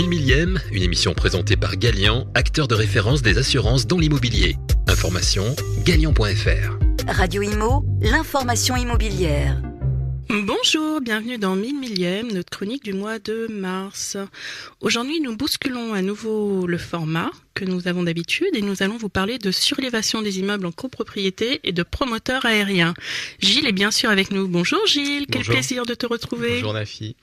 1000 millième, une émission présentée par Gallian, acteur de référence des assurances dans l'immobilier. Information, gallian.fr. Radio Imo, l'information immobilière. Bonjour, bienvenue dans 1000 millième, notre chronique du mois de mars. Aujourd'hui, nous bousculons à nouveau le format que nous avons d'habitude et nous allons vous parler de surélévation des immeubles en copropriété et de promoteurs aériens. Gilles est bien sûr avec nous. Bonjour Gilles, quel plaisir de te retrouver. Bonjour Nafi.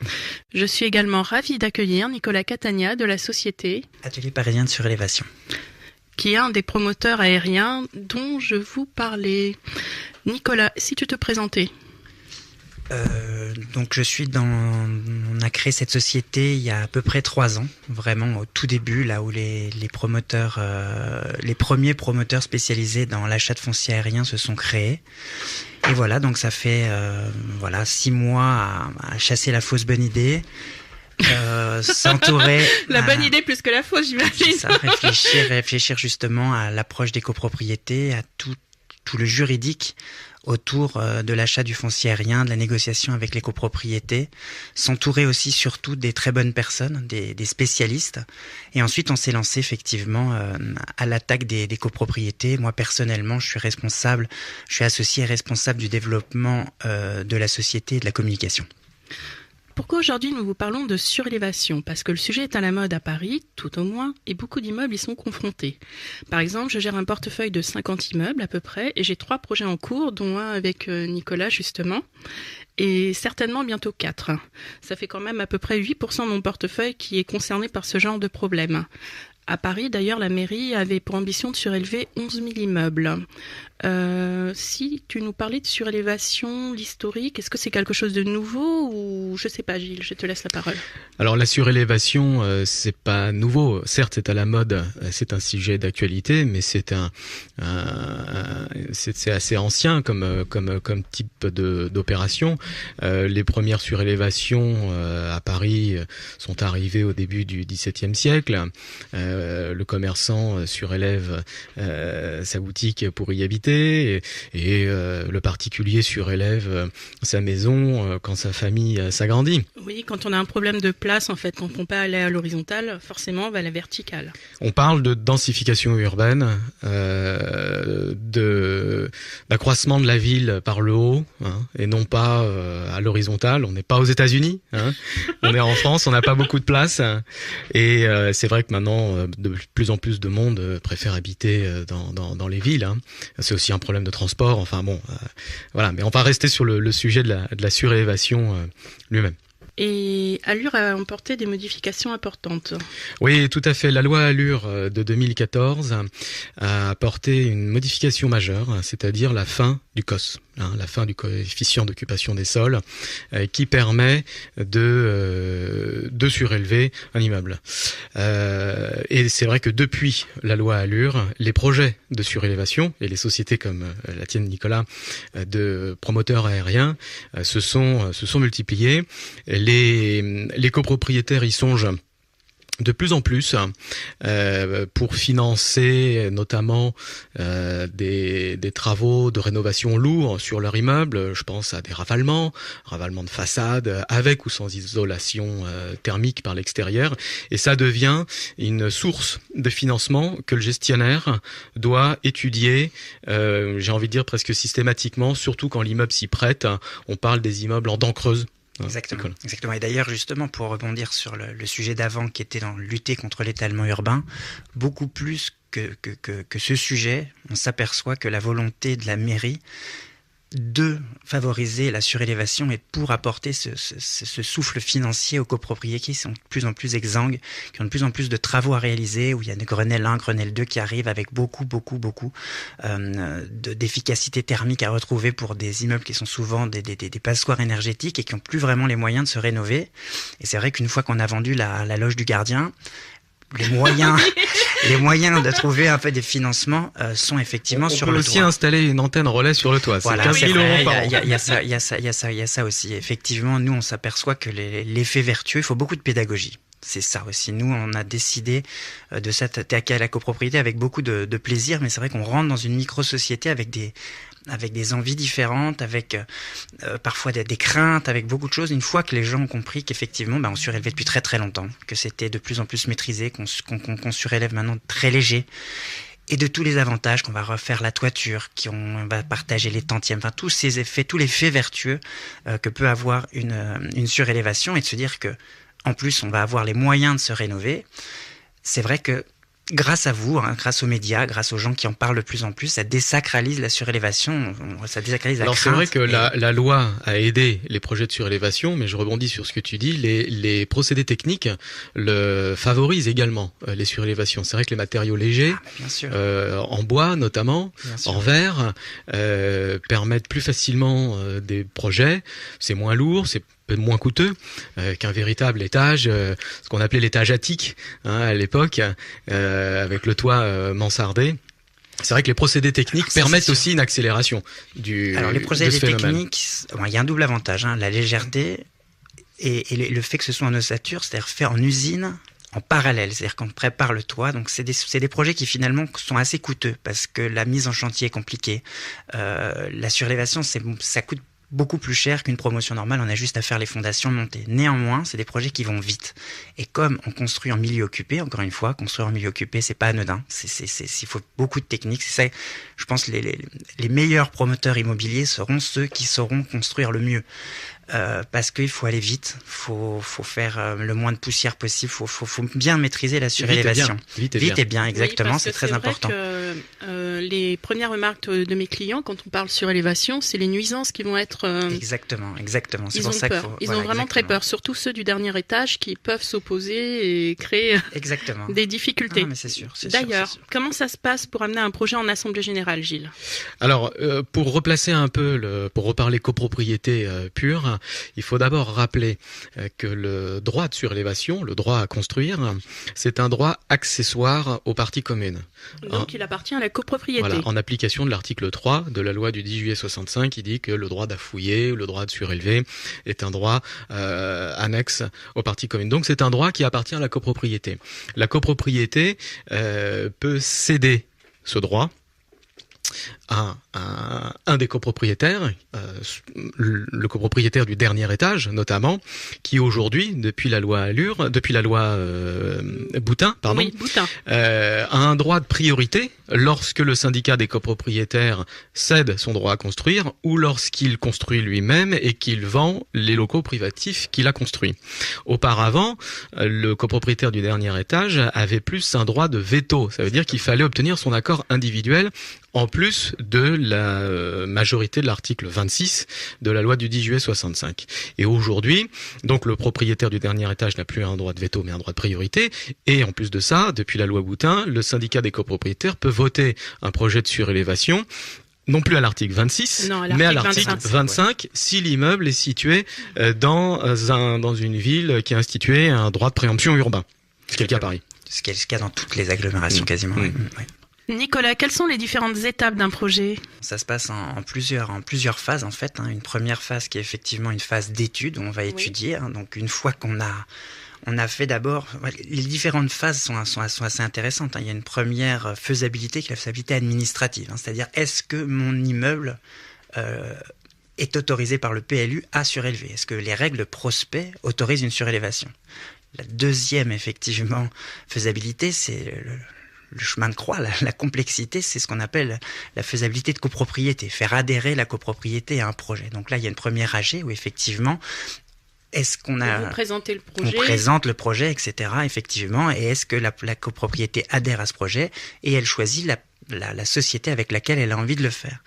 Je suis également ravie d'accueillir Nicolas Catania de la société Atelier parisien de surélévation, qui est un des promoteurs aériens dont je vous parlais. Nicolas, si tu te présentais. Donc on a créé cette société il y a à peu près 3 ans, vraiment au tout début, là où les promoteurs, les premiers promoteurs spécialisés dans l'achat de foncier aérien se sont créés. Et voilà, donc ça fait 6 mois à chasser la fausse bonne idée. S'entourer la bonne idée plus que la fausse, j'imagine. Ça, réfléchir justement à l'approche des copropriétés, à tout le juridique autour de l'achat du foncier aérien, de la négociation avec les copropriétés, s'entourer aussi surtout des très bonnes personnes, des spécialistes. Et ensuite, on s'est lancé effectivement à l'attaque des copropriétés. Moi, personnellement, je suis associé et responsable du développement de la société et de la communication. Pourquoi aujourd'hui nous vous parlons de surélévation ? Parce que le sujet est à la mode à Paris, tout au moins, et beaucoup d'immeubles y sont confrontés. Par exemple, je gère un portefeuille de 50 immeubles à peu près, et j'ai 3 projets en cours, dont un avec Nicolas justement, et certainement bientôt 4. Ça fait quand même à peu près 8% de mon portefeuille qui est concerné par ce genre de problème. À Paris, d'ailleurs, la mairie avait pour ambition de surélever 11 000 immeubles. Si tu nous parlais de surélévation, l'historique, est-ce que c'est quelque chose de nouveau ou je sais pas, Gilles, je te laisse la parole. Alors la surélévation, c'est pas nouveau. Certes, c'est à la mode, c'est un sujet d'actualité, mais c'est c'est assez ancien comme type d'opération. Les premières surélévations à Paris sont arrivées au début du XVIIe siècle. Le commerçant surélève sa boutique pour y habiter et le particulier surélève sa maison quand sa famille s'agrandit. Oui, quand on a un problème de place, en fait, quand on peut aller à l'horizontale, forcément on va à la verticale. On parle de densification urbaine, d'accroissement de la ville par le haut, et non pas à l'horizontale. On n'est pas aux États-Unis, on est en France, on n'a pas beaucoup de place, et c'est vrai que maintenant de plus en plus de monde préfère habiter dans les villes. C'est aussi un problème de transport. Enfin bon, voilà. Mais on va rester sur le sujet de la surélévation lui-même. Et Allure a emporté des modifications importantes. Oui, tout à fait. La loi Allure de 2014 a apporté une modification majeure, c'est-à-dire la fin du COS, la fin du coefficient d'occupation des sols, qui permet de surélever un immeuble. Et c'est vrai que depuis la loi Allure, les projets de surélévation et les sociétés comme la tienne, Nicolas, de promoteurs aériens se sont multipliés. Les copropriétaires y songent de plus en plus pour financer notamment des travaux de rénovation lourds sur leur immeuble. Je pense à des ravalements de façade avec ou sans isolation thermique par l'extérieur. Et ça devient une source de financement que le gestionnaire doit étudier, j'ai envie de dire presque systématiquement, surtout quand l'immeuble s'y prête. On parle des immeubles en dents creuses. Exactement. Et d'ailleurs, justement, pour rebondir sur le sujet d'avant qui était dans lutter contre l'étalement urbain, beaucoup plus que ce sujet, on s'aperçoit que la volonté de la mairie de favoriser la surélévation et pour apporter ce souffle financier aux copropriétés qui sont de plus en plus exsangues, qui ont de plus en plus de travaux à réaliser, où il y a des Grenelle 1, Grenelle 2 qui arrivent avec beaucoup d'efficacité thermique à retrouver pour des immeubles qui sont souvent des passoires énergétiques et qui n'ont plus vraiment les moyens de se rénover. Et c'est vrai qu'une fois qu'on a vendu la loge du gardien, les moyens de trouver un peu des financements sont effectivement sur le toit. On peut aussi installer une antenne relais sur le toit. Voilà, c'est 15 000 € par an. Il y a ça aussi. Effectivement, nous, on s'aperçoit que l'effet vertueux, il faut beaucoup de pédagogie. C'est ça aussi. Nous, on a décidé de s'attaquer à la copropriété avec beaucoup de plaisir, mais c'est vrai qu'on rentre dans une micro-société avec avec des envies différentes, avec parfois des craintes, avec beaucoup de choses. Une fois que les gens ont compris qu'effectivement, on surélevait depuis très très longtemps, que c'était de plus en plus maîtrisé, qu'on surélève maintenant très léger, et de tous les avantages, qu'on va refaire la toiture, qu'on va partager les tantièmes, enfin tous ces effets, tous les faits vertueux que peut avoir une surélévation, et de se dire que en plus on va avoir les moyens de se rénover. C'est vrai que grâce à vous, grâce aux médias, grâce aux gens qui en parlent de plus en plus, ça désacralise la surélévation, ça désacralise la crainte. Alors c'est vrai que la loi a aidé les projets de surélévation, mais je rebondis sur ce que tu dis, les procédés techniques le favorisent également, les surélévations. C'est vrai que les matériaux légers, bien sûr. En bois notamment, en verre, permettent plus facilement des projets, c'est moins lourd, c'est moins coûteux qu'un véritable étage, ce qu'on appelait l'étage attique à l'époque, avec le toit mansardé. C'est vrai que les procédés techniques permettent aussi une accélération Alors les procédés techniques, il y a un double avantage, la légèreté et le fait que ce soit en ossature, c'est-à-dire fait en usine, en parallèle, c'est-à-dire qu'on prépare le toit. Donc c'est des projets qui finalement sont assez coûteux parce que la mise en chantier est compliquée. La surélévation, ça coûte beaucoup plus cher qu'une promotion normale, on a juste à faire les fondations montées. Néanmoins, c'est des projets qui vont vite. Et comme on construit en milieu occupé, encore une fois, construire en milieu occupé, c'est pas anodin. Il faut beaucoup de techniques. C'est ça, je pense, les meilleurs promoteurs immobiliers seront ceux qui sauront construire le mieux. Parce qu'il faut aller vite, faut faire le moins de poussière possible, faut bien maîtriser la surélévation. Vite et bien, exactement, oui, c'est très important. Les premières remarques de mes clients, quand on parle surélévation, c'est les nuisances qui vont être... Exactement. C'est ils pour ont ça peur. qu'il faut... Ils ont vraiment très peur, surtout ceux du dernier étage qui peuvent s'opposer et créer des difficultés. Mais c'est sûr. D'ailleurs, comment ça se passe pour amener un projet en assemblée générale, Gilles ? Alors, pour replacer un peu, pour reparler copropriété pure, il faut d'abord rappeler que le droit de surélévation, le droit à construire, c'est un droit accessoire aux parties communes. Donc il appartient à la copropriété. Voilà, en application de l'article 3 de la loi du 10 juillet 65 qui dit que le droit d'affouiller, le droit de surélever est un droit annexe aux parties communes. Donc c'est un droit qui appartient à la copropriété. La copropriété peut céder ce droit à un des copropriétaires, le copropriétaire du dernier étage notamment, qui aujourd'hui, depuis la loi Boutin, a un droit de priorité lorsque le syndicat des copropriétaires cède son droit à construire ou lorsqu'il construit lui-même et qu'il vend les locaux privatifs qu'il a construits. Auparavant, le copropriétaire du dernier étage avait plus un droit de veto. Ça veut dire qu'il fallait obtenir son accord individuel en plus de la majorité de l'article 26 de la loi du 10 juillet 65. Et aujourd'hui, donc le propriétaire du dernier étage n'a plus un droit de veto mais un droit de priorité. Et en plus de ça, depuis la loi Boutin, le syndicat des copropriétaires peut voter un projet de surélévation non plus à l'article 26, mais à l'article 25 si l'immeuble est situé dans une ville qui a institué un droit de préemption urbain. Ce qui est le cas à Paris. Ce qui est le cas dans toutes les agglomérations quasiment. Oui. Nicolas, quelles sont les différentes étapes d'un projet ? Ça se passe en plusieurs phases en fait. Une première phase qui est effectivement une phase d'étude où on va étudier. Donc une fois qu'on a fait d'abord... Les différentes phases sont assez intéressantes. Il y a une première faisabilité qui est la faisabilité administrative. C'est-à-dire, est-ce que mon immeuble est autorisé par le PLU à surélever ? Est-ce que les règles de prospect autorisent une surélévation ? La deuxième, effectivement, faisabilité, c'est le chemin de croix, la complexité, c'est ce qu'on appelle la faisabilité de copropriété, faire adhérer la copropriété à un projet. Donc là, il y a une première AG où effectivement... Est-ce qu'on a... Vous présentez le projet. On présente le projet, etc. Effectivement. Et est-ce que la copropriété adhère à ce projet et elle choisit la société avec laquelle elle a envie de le faire.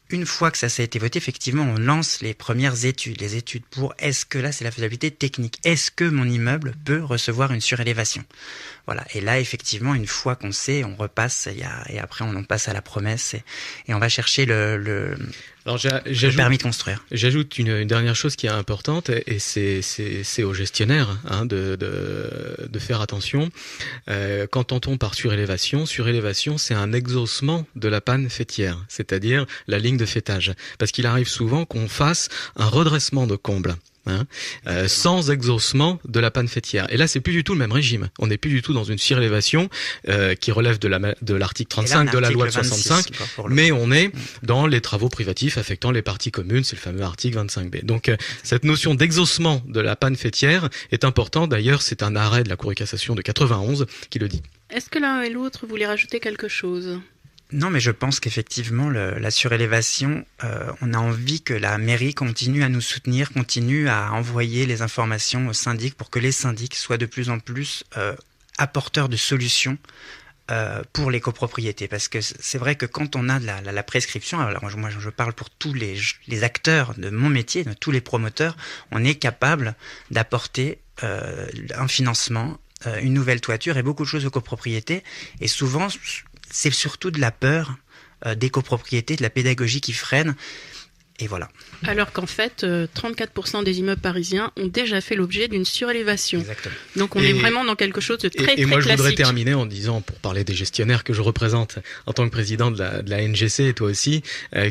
Une fois que ça a été voté, effectivement, on lance les premières études. Les études pour est-ce que là, c'est la faisabilité technique. Est-ce que mon immeuble peut recevoir une surélévation ? Voilà. Et là, effectivement, une fois qu'on sait, on repasse et après, on en passe à la promesse et on va chercher le permis de construire. J'ajoute une dernière chose qui est importante et c'est aux gestionnaires de faire attention. Qu'entend-on par surélévation ? Surélévation, c'est un exhaussement de la panne faîtière, c'est-à-dire la ligne de faîtage. Parce qu'il arrive souvent qu'on fasse un redressement de comble. sans exhaussement de la panne fêtière. Et là, c'est plus du tout le même régime. On n'est plus du tout dans une surélévation qui relève de l'article 35 de la loi de 65, mais on est dans les travaux privatifs affectant les parties communes, c'est le fameux article 25B. Donc cette notion d'exhaussement de la panne fêtière est importante. D'ailleurs, c'est un arrêt de la Cour de cassation de 91 qui le dit. Est-ce que l'un et l'autre voulaient rajouter quelque chose ? Non, mais je pense qu'effectivement, la surélévation, on a envie que la mairie continue à nous soutenir, continue à envoyer les informations aux syndics pour que les syndics soient de plus en plus apporteurs de solutions pour les copropriétés. Parce que c'est vrai que quand on a la prescription, alors moi je parle pour tous les acteurs de mon métier, de tous les promoteurs, on est capable d'apporter un financement, une nouvelle toiture et beaucoup de choses aux copropriétés. Et souvent, c'est surtout de la peur des copropriétés, de la pédagogie qui freine. Et voilà. Alors qu'en fait, 34% des immeubles parisiens ont déjà fait l'objet d'une surélévation. Exactement. Donc on est vraiment dans quelque chose de très classique. Et moi, je voudrais classique. terminer en disant, pour parler des gestionnaires que je représente en tant que président de la NGC, et toi aussi,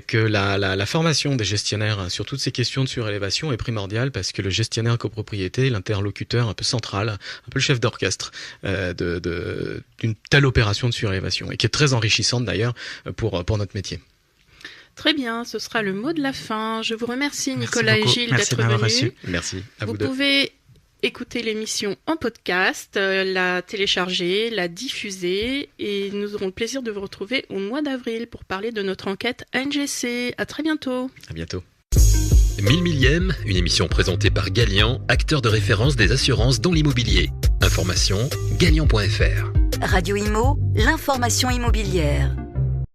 que la formation des gestionnaires sur toutes ces questions de surélévation est primordiale, parce que le gestionnaire copropriété, l'interlocuteur un peu central, un peu le chef d'orchestre d'une telle opération de surélévation, et qui est très enrichissante d'ailleurs pour notre métier. Très bien, ce sera le mot de la fin. Je vous remercie Nicolas et Gilles d'être venus. Merci à vous Vous deux. pouvez écouter l'émission en podcast, la télécharger, la diffuser et nous aurons le plaisir de vous retrouver au mois d'avril pour parler de notre enquête NGC. À très bientôt. À bientôt. 1000 millième, une émission présentée par Galian, acteur de référence des assurances dans l'immobilier. Information, galian.fr. Radio Imo, l'information immobilière.